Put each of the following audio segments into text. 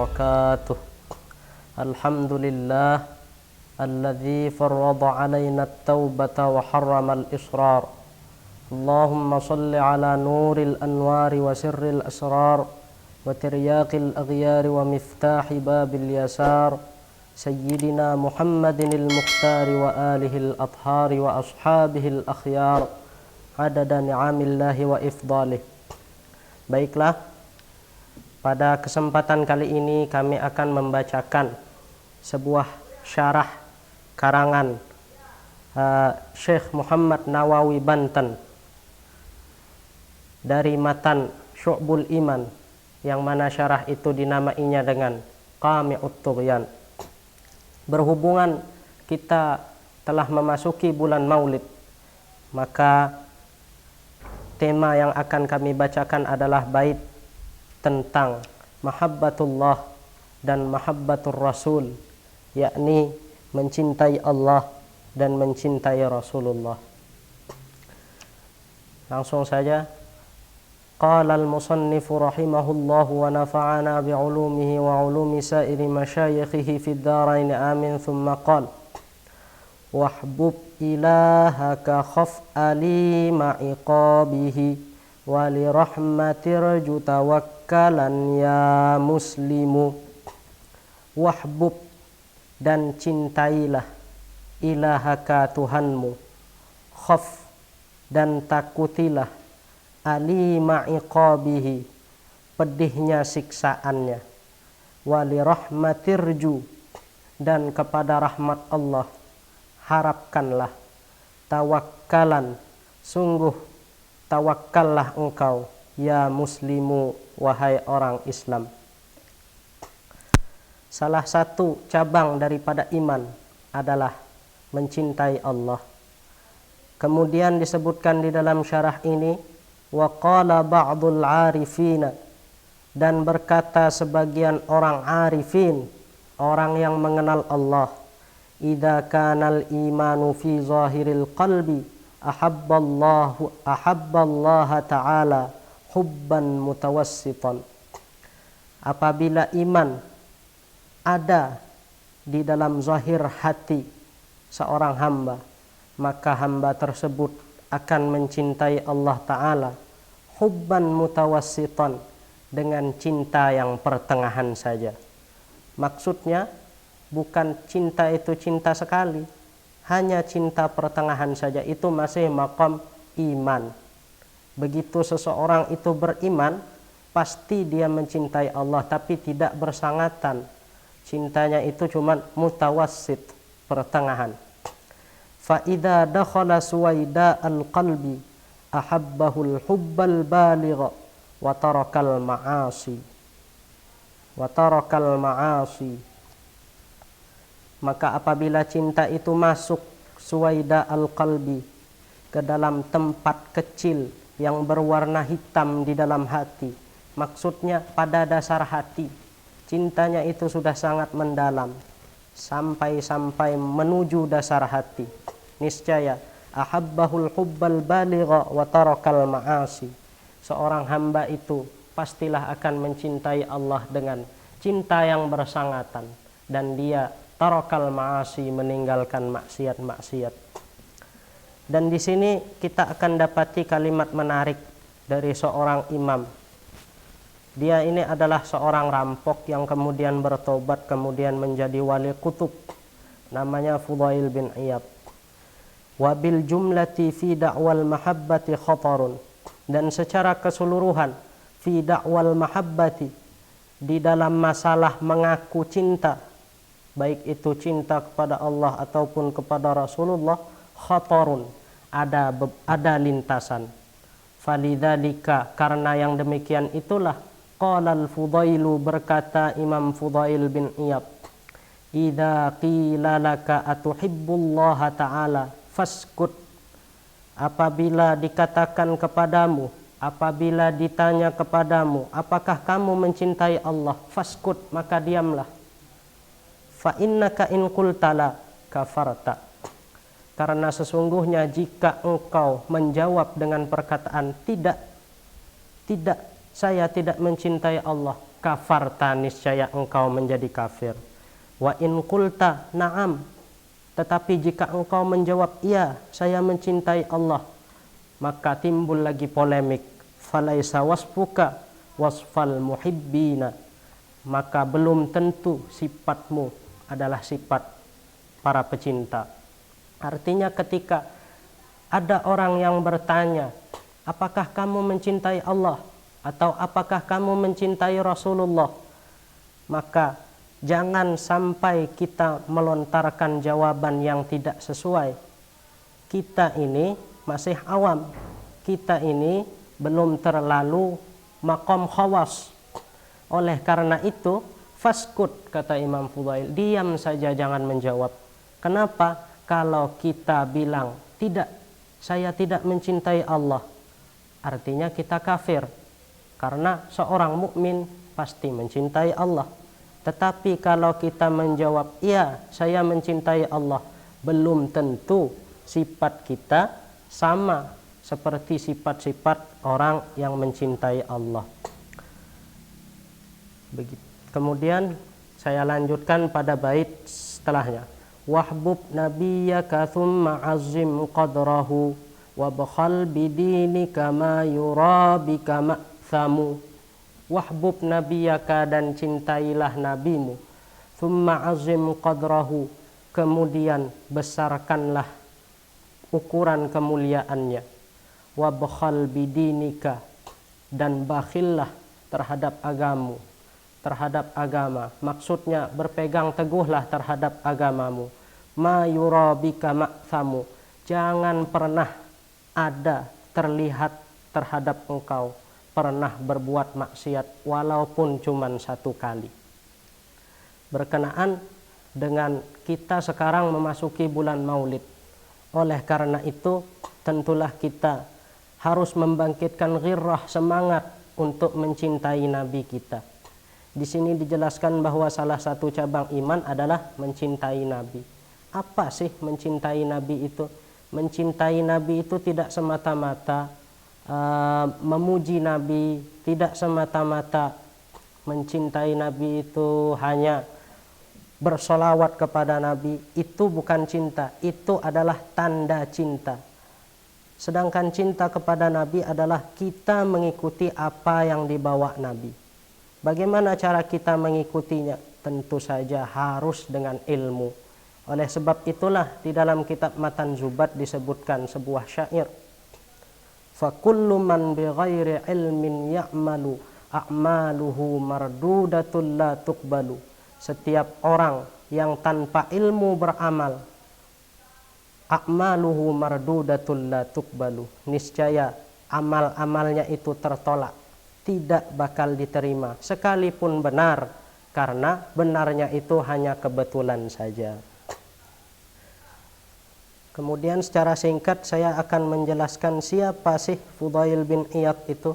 وبركاته. الحمد لله الذي فرض علينا التوبة وحرم الإصرار. اللهم صل على نور الأنوار وسر الأسرار وترياق الأغيار ومفتاح باب اليسار سيدنا محمد المختار وآله الأطهار وأصحابه الأخيار عدد نعم الله وإفضاله. Baiklah, pada kesempatan kali ini kami akan membacakan sebuah syarah karangan Syekh Muhammad Nawawi Banten dari matan Syu'bul Iman, yang mana syarah itu dinamainya dengan Qami'ut Tughyan. Berhubungan kita telah memasuki bulan Maulid, maka tema yang akan kami bacakan adalah bait tentang mahabbatullah dan mahabbatur rasul, yakni mencintai Allah dan mencintai Rasulullah. Langsung saja. Qala al-musannifu rahimahullahu wa nafa'ana bi'ulumihi wa ulumi sa'iri masyayikhihi fid dharain amin. Thumma qala wahbub ilahaka khaf'ali ma'iqabihi wa li rahmatir ju tawakkalan ya muslimu. Wahbub, dan cintailah, ilahaka Tuhanmu, khaf, dan takutilah, ali ma'iqabihi, pedihnya siksaannya, wa li rahmatir ju, dan kepada rahmat Allah harapkanlah, tawakkalan, sungguh tawakkallah engkau, ya muslimu, wahai orang Islam. Salah satu cabang daripada iman adalah mencintai Allah. Kemudian disebutkan di dalam syarah ini, wa qala ba'dul arifina, dan berkata sebagian orang arifin, orang yang mengenal Allah, idza kanal imanu fi zahiril qalbi ahabballaha ta'ala hubban mutawassitan. Apabila iman ada di dalam zahir hati seorang hamba, maka hamba tersebut akan mencintai Allah Ta'ala hubban mutawassitan, dengan cinta yang pertengahan saja. Maksudnya bukan cinta itu cinta sekali, hanya cinta pertengahan saja, itu masih maqam iman. Begitu seseorang itu beriman, pasti dia mencintai Allah, tapi tidak bersangatan. Cintanya itu cuma mutawassit, pertengahan. Fa idza dakhala suwaida al-qalbi ahabbahul hubbal baligha wa tarakal ma'asi. Maka apabila cinta itu masuk suwaida al-qalbi, ke dalam tempat kecil yang berwarna hitam di dalam hati, maksudnya pada dasar hati, cintanya itu sudah sangat mendalam, sampai menuju dasar hati, niscaya ahabbahul hubbal baligha wa tarakal ma'asi, seorang hamba itu pastilah akan mencintai Allah dengan cinta yang bersangatan, dan dia tarakal ma'asi, meninggalkan maksiat-maksiat. Dan di sini kita akan dapati kalimat menarik dari seorang imam. Dia ini adalah seorang rampok yang kemudian bertobat, kemudian menjadi wali kutub, namanya Fudail bin Iyad. Wa bil jumlati fi da'wal mahabbati khatarun, dan secara keseluruhan fi da'wal mahabbati, di dalam masalah mengaku cinta, baik itu cinta kepada Allah ataupun kepada Rasulullah, khatarun, ada lintasan. Falidzalika, karena yang demikian itulah, qala al-Fudailu, berkata Imam Fudail bin Iyad, idza qila laka atuhibbullaha ta'ala faskut, apabila dikatakan kepadamu, apabila ditanya kepadamu, apakah kamu mencintai Allah, faskut, maka diamlah. Fa innaka in qultala kafarta, karena sesungguhnya jika engkau menjawab dengan perkataan tidak, saya tidak mencintai Allah, kafarta, niscaya engkau menjadi kafir. Wa in qulta na'am, tetapi jika engkau menjawab iya, saya mencintai Allah, maka timbul lagi polemik. Falaisa wasfuka wasfal muhibbina, maka belum tentu sifatmu adalah sifat para pecinta. Artinya ketika ada orang yang bertanya, apakah kamu mencintai Allah atau apakah kamu mencintai Rasulullah, maka jangan sampai kita melontarkan jawaban yang tidak sesuai. Kita ini masih awam, kita ini belum terlalu maqam khawas. Oleh karena itu, faskut, kata Imam Fudail, diam saja, jangan menjawab. Kenapa? Kalau kita bilang tidak, saya tidak mencintai Allah, artinya kita kafir. Karena seorang mukmin pasti mencintai Allah. Tetapi kalau kita menjawab iya, saya mencintai Allah, belum tentu sifat kita sama seperti sifat-sifat orang yang mencintai Allah. Begitu. Kemudian saya lanjutkan pada bait setelahnya. Wahbub nabiyyaka thumma azim qadrahu wabkhal bidinika ma yurabika ma'thamu. Wahbub nabiyyaka, dan cintailah nabimu, thumma azim qadrahu, kemudian besarkanlah ukuran kemuliaannya, wabkhal bidinika, dan bakhillah terhadap agamu, terhadap agama, maksudnya berpegang teguhlah terhadap agamamu. Ma yurabika ma'thamu, jangan pernah ada terlihat terhadap engkau pernah berbuat maksiat walaupun cuman satu kali. Berkenaan dengan kita sekarang memasuki bulan Maulid, oleh karena itu tentulah kita harus membangkitkan ghirrah, semangat untuk mencintai Nabi kita. Di sini dijelaskan bahwa salah satu cabang iman adalah mencintai Nabi. Apa sih mencintai Nabi itu? Mencintai Nabi itu tidak semata-mata memuji Nabi, tidak semata-mata mencintai Nabi itu hanya bersolawat kepada Nabi. Itu bukan cinta, itu adalah tanda cinta. Sedangkan cinta kepada Nabi adalah kita mengikuti apa yang dibawa Nabi. Bagaimana cara kita mengikutinya? Tentu saja harus dengan ilmu. Oleh sebab itulah di dalam kitab Matan Zubat disebutkan sebuah syair. فَكُلُّ مَنْ بِغَيْرِ عِلْمٍ يَعْمَلُ أَعْمَالُهُ مَرْدُودَةٌ لَا تُقْبَلُ. Setiap orang yang tanpa ilmu beramal, a'maluhu mardudatun la tuqbalu, niscaya amal-amalnya itu tertolak, tidak bakal diterima sekalipun benar, karena benarnya itu hanya kebetulan saja. Kemudian secara singkat saya akan menjelaskan siapa sih Fudail bin Iyad itu.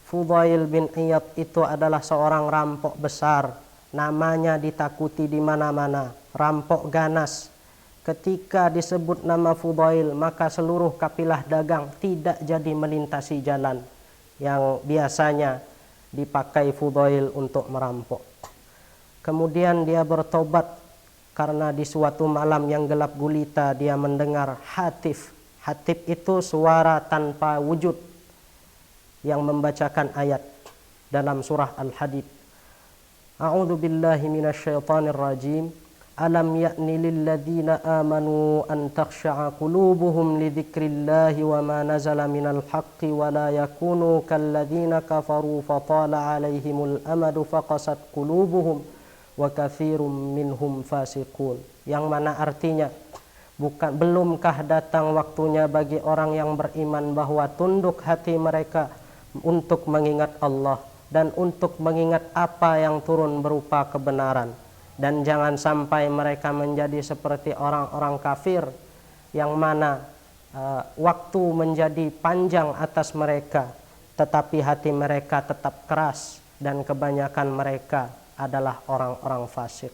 Fudail bin Iyad itu adalah seorang rampok besar, namanya ditakuti di mana-mana, rampok ganas. Ketika disebut nama Fudail, maka seluruh kapilah dagang tidak jadi melintasi jalan yang biasanya dipakai Fudail untuk merampok. Kemudian dia bertobat karena di suatu malam yang gelap gulita dia mendengar hatif. Hatif itu suara tanpa wujud yang membacakan ayat dalam surah Al-Hadid. A'udzu billahi minasyaitonir rajim. Alam ya'ni lil ladzina amanu an takhsha'a qulubuhum li dzikrillahi wa ma nazala minal haqqi wa la yakunu kal ladzina kafaru fatala 'alaihimul amadu faqasat qulubuhum wa katsirum minhum fasiqun. Yang mana artinya, belumkah datang waktunya bagi orang yang beriman bahwa tunduk hati mereka untuk mengingat Allah dan untuk mengingat apa yang turun berupa kebenaran, dan jangan sampai mereka menjadi seperti orang-orang kafir yang mana waktu menjadi panjang atas mereka tetapi hati mereka tetap keras dan kebanyakan mereka adalah orang-orang fasik.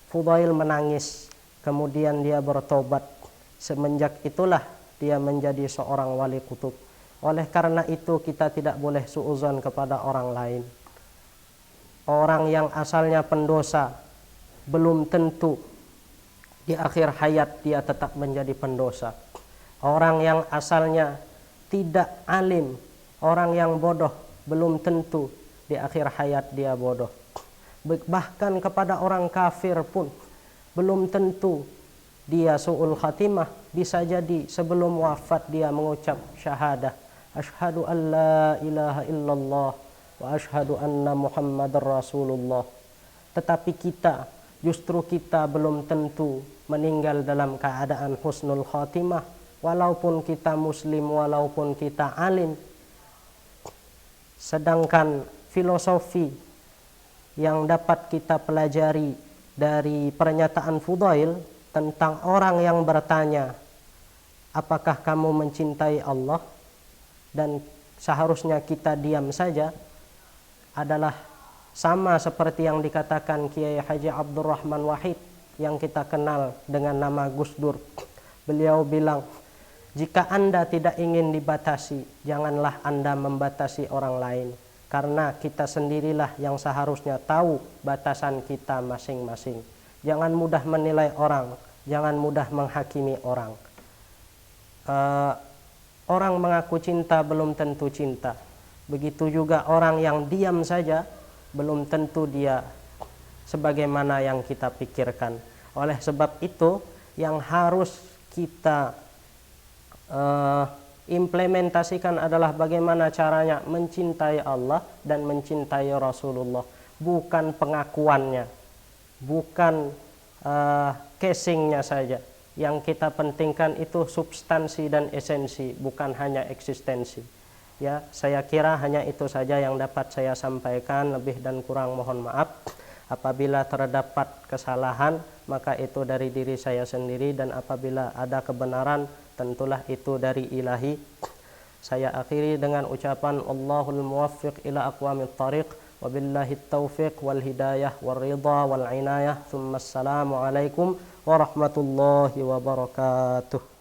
Fudail menangis, kemudian dia bertobat. Semenjak itulah dia menjadi seorang wali kutub. Oleh karena itu kita tidak boleh suudzon kepada orang lain. orang yang asalnya pendosa belum tentu di akhir hayat dia tetap menjadi pendosa. Orang yang asalnya tidak alim, orang yang bodoh belum tentu di akhir hayat dia bodoh. Bahkan kepada orang kafir pun belum tentu dia su'ul khatimah. Bisa jadi sebelum wafat dia mengucap syahadah, asyhadu an la ilaha illallah wa asyhadu anna muhammadar rasulullah. Tetapi justru kita belum tentu meninggal dalam keadaan husnul khatimah, walaupun kita muslim, walaupun kita alim. Sedangkan filosofi yang dapat kita pelajari dari pernyataan Fudail tentang orang yang bertanya, apakah kamu mencintai Allah? Dan seharusnya kita diam saja, adalah sama seperti yang dikatakan Kiai Haji Abdurrahman Wahid yang kita kenal dengan nama Gus Dur. Beliau bilang, jika Anda tidak ingin dibatasi, janganlah Anda membatasi orang lain. Karena kita sendirilah yang seharusnya tahu batasan kita masing-masing. Jangan mudah menilai orang, jangan mudah menghakimi orang. Orang mengaku cinta belum tentu cinta. Begitu juga orang yang diam saja belum tentu dia sebagaimana yang kita pikirkan. Oleh sebab itu yang harus kita implementasikan adalah bagaimana caranya mencintai Allah dan mencintai Rasulullah. Bukan pengakuannya, bukan casingnya saja. Yang kita pentingkan itu substansi dan esensi, bukan hanya eksistensi. Ya, saya kira hanya itu saja yang dapat saya sampaikan. Lebih dan kurang mohon maaf. Apabila terdapat kesalahan, maka itu dari diri saya sendiri, dan apabila ada kebenaran, tentulah itu dari ilahi. Saya akhiri dengan ucapan Allahul muwaffiq ila aqwamit thariq, wabillahi taufiq wal hidayah wal ridha wal inayah. Thumma assalamu alaikum warahmatullahi wabarakatuh.